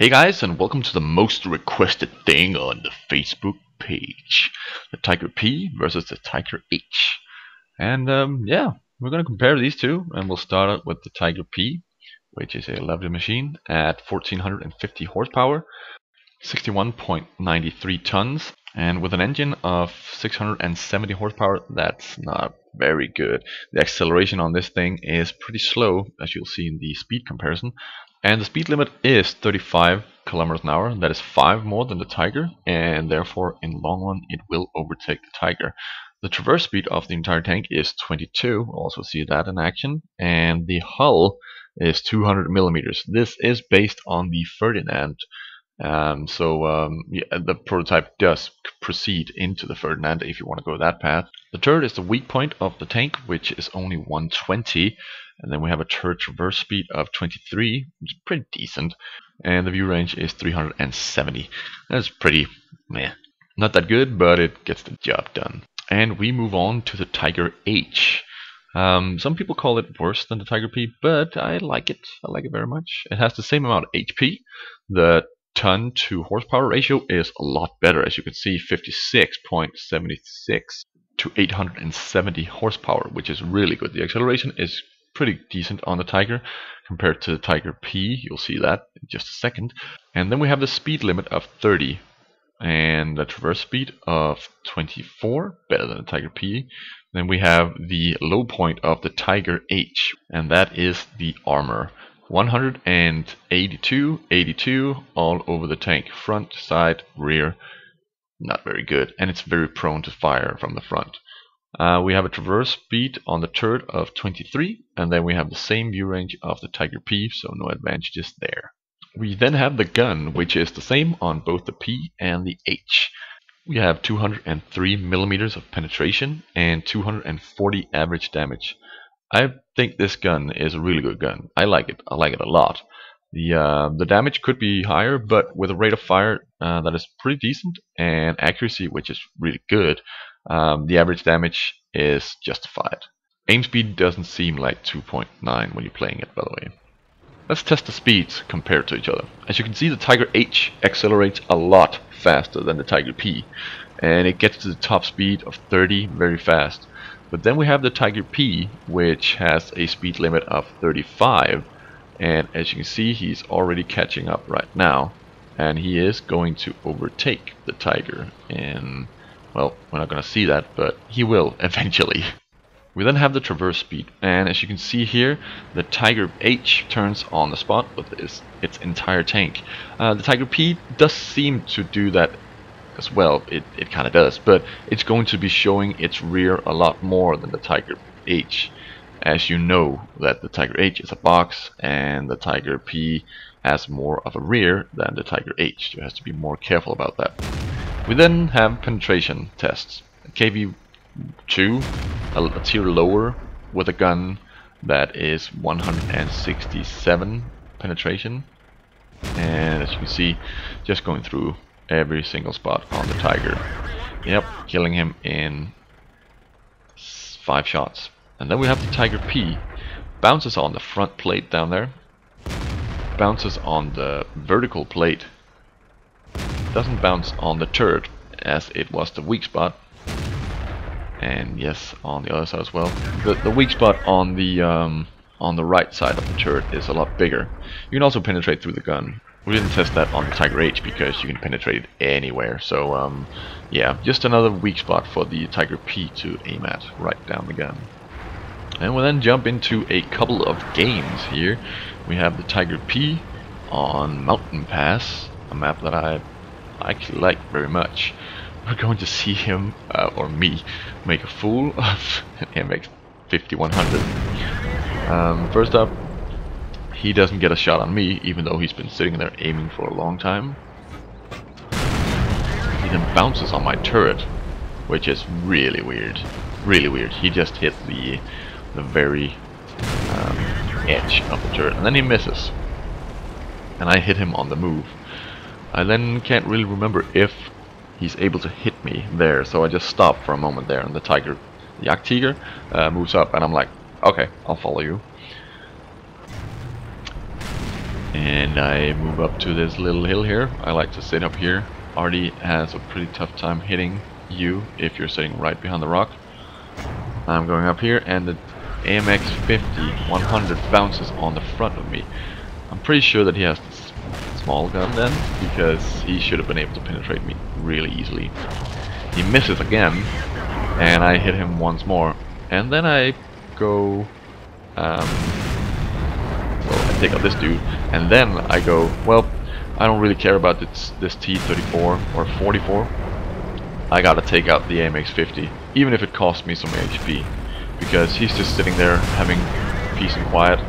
Hey guys, and welcome to the most requested thing on the Facebook page. The Tiger P versus the Tiger H. And yeah, we're going to compare these two, and we'll start out with the Tiger P, which is a lovely machine at 1450 horsepower, 61.93 tons, and with an engine of 670 horsepower. That's not very good. The acceleration on this thing is pretty slow, as you'll see in the speed comparison. And the speed limit is 35 kilometers an hour. That is 5 more than the Tiger, and therefore in the long run it will overtake the Tiger. The traverse speed of the entire tank is 22. We'll also see that in action. And the hull is 200 millimeters. This is based on the Ferdinand. Yeah, the prototype does proceed into the Ferdinand if you want to go that path. The turret is the weak point of the tank, which is only 120. And then we have a turret traverse speed of 23, which is pretty decent. And the view range is 370. That's pretty meh. Not that good, but it gets the job done. And we move on to the Tiger H. Some people call it worse than the Tiger P, but I like it. I like it very much. It has the same amount of HP. The ton to horsepower ratio is a lot better, as you can see, 56.76 to 870 horsepower, which is really good. The acceleration is pretty decent on the Tiger compared to the Tiger P. You'll see that in just a second. And then we have the speed limit of 30 and the traverse speed of 24, better than the Tiger P. Then we have the low point of the Tiger H, and that is the armor. 182, 82 all over the tank, front, side, rear. Not very good, and it's very prone to fire from the front. We have a traverse speed on the turret of 23, and then we have the same view range of the Tiger P, so no advantages there. We then have the gun, which is the same on both the P and the H. We have 203 millimeters of penetration and 240 average damage. I think this gun is a really good gun. I like it. I like it a lot. The damage could be higher, but with a rate of fire that is pretty decent and accuracy, which is really good, the average damage is justified. Aim speed doesn't seem like 2.9 when you're playing it, by the way. Let's test the speeds compared to each other. As you can see, the Tiger H accelerates a lot faster than the Tiger P, and it gets to the top speed of 30 very fast. But then we have the Tiger P, which has a speed limit of 35, and as you can see, he's already catching up right now, and he is going to overtake the Tiger. And well, we're not going to see that, but he will eventually. We then have the traverse speed, and as you can see here, the Tiger H turns on the spot with its entire tank. The Tiger P does seem to do that as well. It kind of does, but it's going to be showing its rear a lot more than the Tiger H, as you know that the Tiger H is a box and the Tiger P has more of a rear than the Tiger H. You have to be more careful about that. We then have penetration tests. KV2, a tier lower, with a gun that is 167 penetration, and as you can see, just going through every single spot on the Tiger. Yep, killing him in 5 shots. And then we have the Tiger P. Bounces on the front plate down there. Bounces on the vertical plate. Doesn't bounce on the turret, as it was the weak spot. And yes, on the other side as well. The weak spot on the right side of the turret is a lot bigger. You can also penetrate through the gun. We didn't test that on the Tiger H because you can penetrate it anywhere. So yeah, just another weak spot for the Tiger P to aim at right down the gun. And we'll then jump into a couple of games here. We have the Tiger P on Mountain Pass, a map that I actually like very much. We're going to see him, or me, make a fool of an MX 5100. First up, he doesn't get a shot on me, even though he's been sitting there aiming for a long time. He then bounces on my turret, which is really weird. Really weird. He just hit the very edge of the turret, and then he misses. And I hit him on the move. I then can't really remember if he's able to hit me there, so I just stop for a moment there, and the Jagdtiger moves up, and I'm like, okay, I'll follow you. And I move up to this little hill here. I like to sit up here. Artie has a pretty tough time hitting you if you're sitting right behind the rock. I'm going up here, and the AMX 50 100 bounces on the front of me. I'm pretty sure that he has this small gun then, because he should have been able to penetrate me really easily. He misses again, and I hit him once more. And then I go, well, I take out this dude, and then I go, well, I don't really care about this T-34 or 44. I gotta take out the AMX-50, even if it costs me some HP, because he's just sitting there having peace and quiet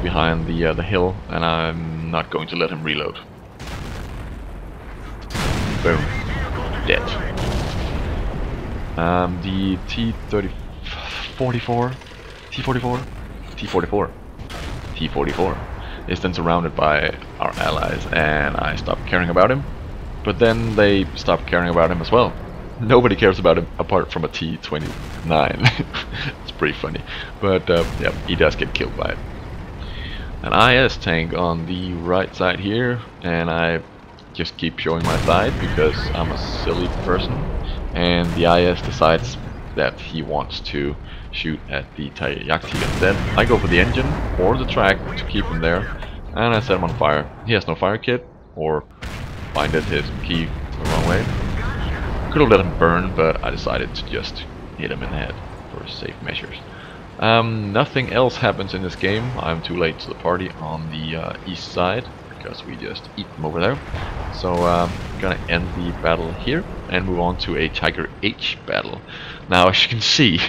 behind the hill, and I'm not going to let him reload. Boom, dead. The T44 is then surrounded by our allies, and I stop caring about him. But then they stop caring about him as well. Nobody cares about him apart from a T-29. It's pretty funny. But yeah, he does get killed by it. An IS tank on the right side here, and I just keep showing my side because I'm a silly person. And the IS decides that he wants to shoot at the Jagdtiger instead. I go for the engine or the track to keep him there, and I set him on fire. He has no fire kit, or binded his key the wrong way. Could have let him burn, but I decided to just hit him in the head for safe measures. Nothing else happens in this game. I'm too late to the party on the east side, because we just eat them over there. So I'm gonna end the battle here and move on to a Tiger H battle. Now, as you can see,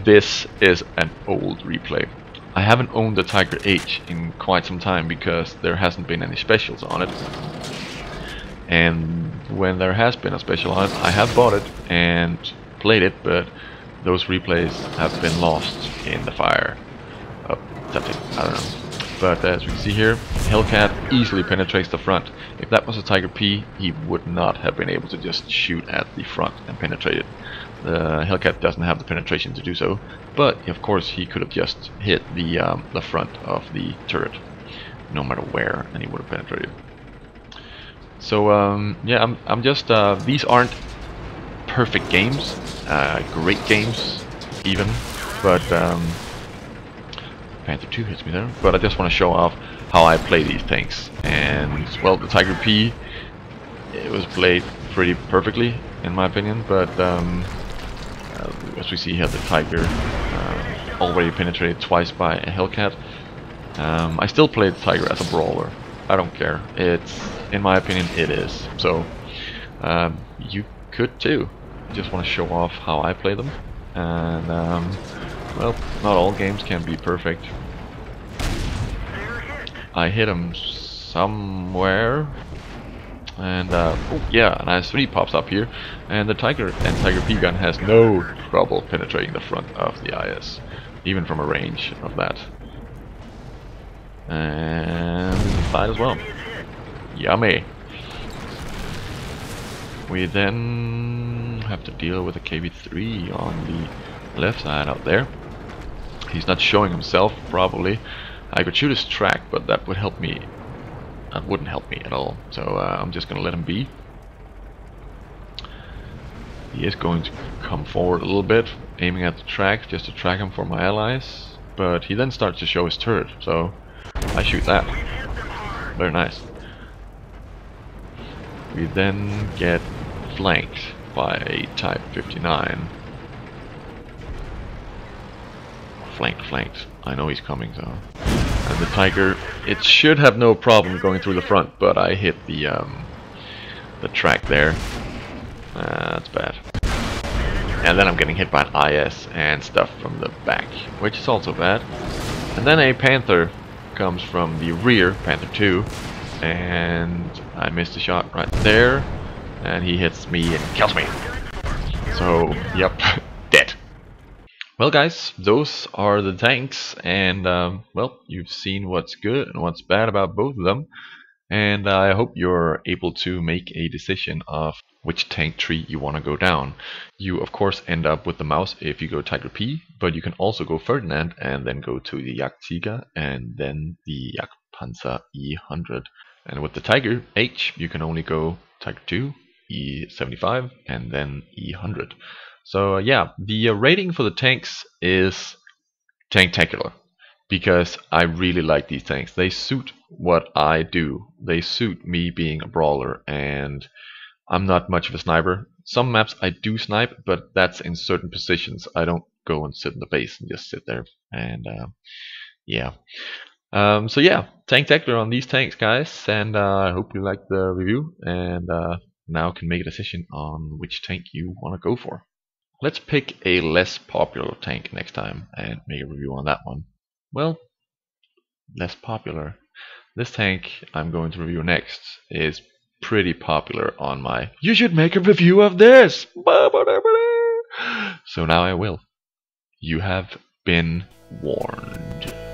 this is an old replay. I haven't owned the Tiger H in quite some time because there hasn't been any specials on it. And when there has been a special on it, I have bought it and played it, but those replays have been lost in the fire of something, I don't know. But as we can see here, Hellcat easily penetrates the front. If that was a Tiger P, he would not have been able to just shoot at the front and penetrate it. The Hellcat doesn't have the penetration to do so, but of course he could have just hit the front of the turret, no matter where, and he would have penetrated. So yeah, I'm just these aren't perfect games, great games even, but Panther 2 hits me there. But I just want to show off how I play these tanks. And well, the Tiger P, it was played pretty perfectly in my opinion, but as we see here, the Tiger already penetrated twice by a Hellcat. I still play the Tiger as a brawler. I don't care. It's, in my opinion, it is. So you could too. Just want to show off how I play them. And well, not all games can be perfect. I hit him somewhere, and oh yeah, an IS-3 pops up here, and the Tiger and Tiger P gun has no trouble penetrating the front of the IS, even from a range of that. And side as well. Yummy. We then have to deal with a KV-3 on the left side out there. He's not showing himself, probably. I could shoot his track, but that would help me. That wouldn't help me at all. So I'm just gonna let him be. He is going to come forward a little bit, aiming at the track just to track him for my allies. But he then starts to show his turret, so I shoot that. Very nice. We then get flanked by a Type 59. Flanked. I know he's coming, so. And the Tiger, it should have no problem going through the front, but I hit the track there. That's bad. And then I'm getting hit by an IS and stuff from the back, which is also bad. And then a Panther comes from the rear, Panther 2, and I missed a shot right there, and he hits me and kills me. So, yep, dead. Well guys, those are the tanks, and well, you've seen what's good and what's bad about both of them, and I hope you're able to make a decision of which tank tree you want to go down. You of course end up with the mouse if you go Tiger P, but you can also go Ferdinand and then go to the Jagdtiger and then the Panzer E100. And with the Tiger H, you can only go Tiger 2, E75, and then E100. So yeah, the rating for the tanks is Tanktacular, because I really like these tanks. They suit what I do. They suit me being a brawler, and I'm not much of a sniper. Some maps I do snipe, but that's in certain positions. I don't go and sit in the base and just sit there. And yeah. So yeah, Tanktacular on these tanks, guys. And I hope you liked the review. And now can make a decision on which tank you want to go for. Let's pick a less popular tank next time and make a review on that one. Well, less popular. This tank I'm going to review next is pretty popular on my "you should make a review of this." So now I will. You have been warned.